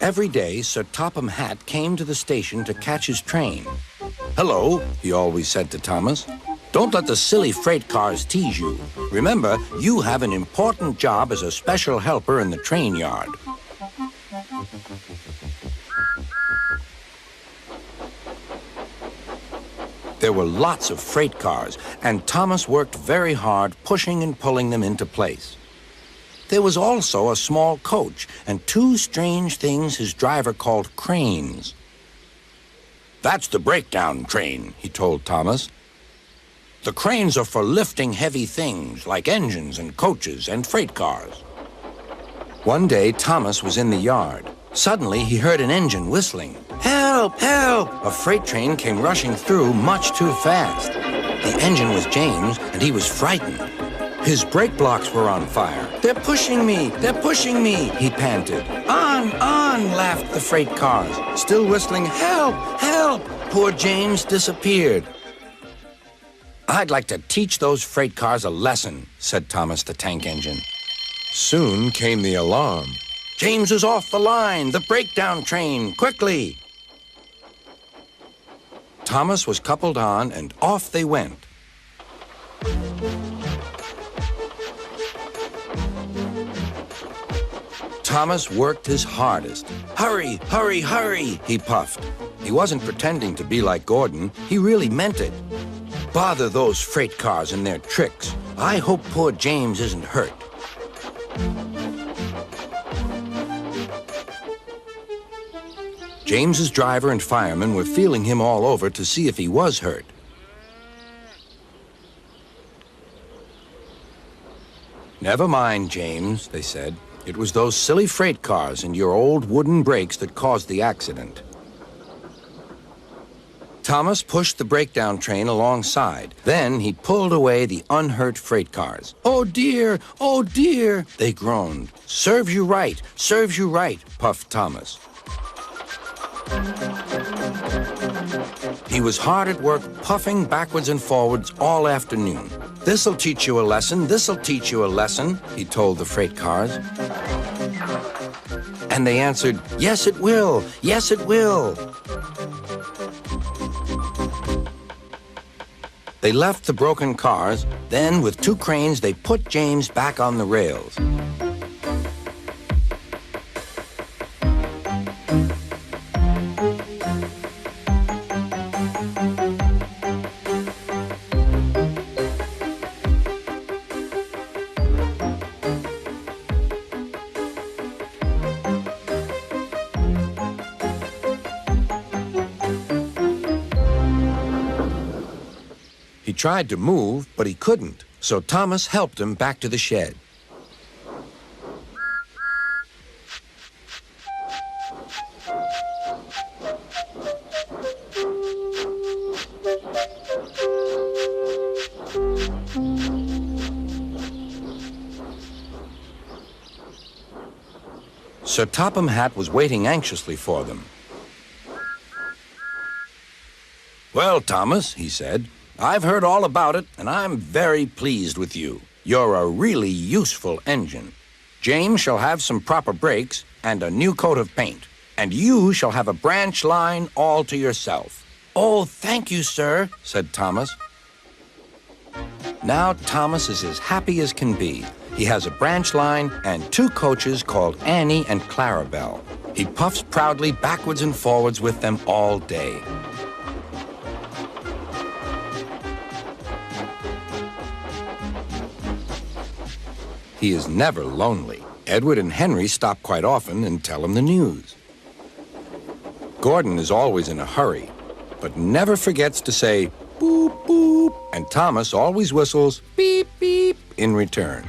Every day, Sir Topham Hatt came to the station to catch his train. "Hello," he always said to Thomas. "Don't let the silly freight cars tease you. Remember, you have an important job as a special helper in the train yard." There were lots of freight cars, and Thomas worked very hard pushing and pulling them into place. There was also a small coach and two strange things his driver called cranes. "That's the breakdown train," he told Thomas. "The cranes are for lifting heavy things like engines and coaches and freight cars." One day, Thomas was in the yard. Suddenly, he heard an engine whistling. "Help! Help!" A freight train came rushing through much too fast. The engine was James, and he was frightened. His brake blocks were on fire. "They're pushing me! They're pushing me!" he panted. On, laughed the freight cars, still whistling, "Help! Help!" Poor James disappeared. "I'd like to teach those freight cars a lesson," said Thomas the tank engine. Soon came the alarm. "James is off the line! The breakdown train! Quickly!" Thomas was coupled on, and off they went. Thomas worked his hardest. "Hurry, hurry, hurry," he puffed. He wasn't pretending to be like Gordon. He really meant it. "Bother those freight cars and their tricks. I hope poor James isn't hurt." James's driver and firemen were feeling him all over to see if he was hurt. "Never mind, James," they said. "It was those silly freight cars and your old wooden brakes that caused the accident." Thomas pushed the breakdown train alongside. Then he pulled away the unhurt freight cars. "Oh dear, they groaned. "Serves you right, serves you right," puffed Thomas. He was hard at work, puffing backwards and forwards all afternoon. "This'll teach you a lesson, this'll teach you a lesson," he told the freight cars. And they answered, "Yes, it will, yes, it will." They left the broken cars. Then, with two cranes, they put James back on the rails. He tried to move, but he couldn't, so Thomas helped him back to the shed. Sir Topham Hatt was waiting anxiously for them. "Well, Thomas," he said, "I've heard all about it, and I'm very pleased with you. You're a really useful engine. James shall have some proper brakes and a new coat of paint, and you shall have a branch line all to yourself." "Oh, thank you, sir," said Thomas. Now Thomas is as happy as can be. He has a branch line and two coaches called Annie and Clarabelle. He puffs proudly backwards and forwards with them all day. He is never lonely. Edward and Henry stop quite often and tell him the news. Gordon is always in a hurry, but never forgets to say, "Boop, boop," and Thomas always whistles, "Beep, beep," in return.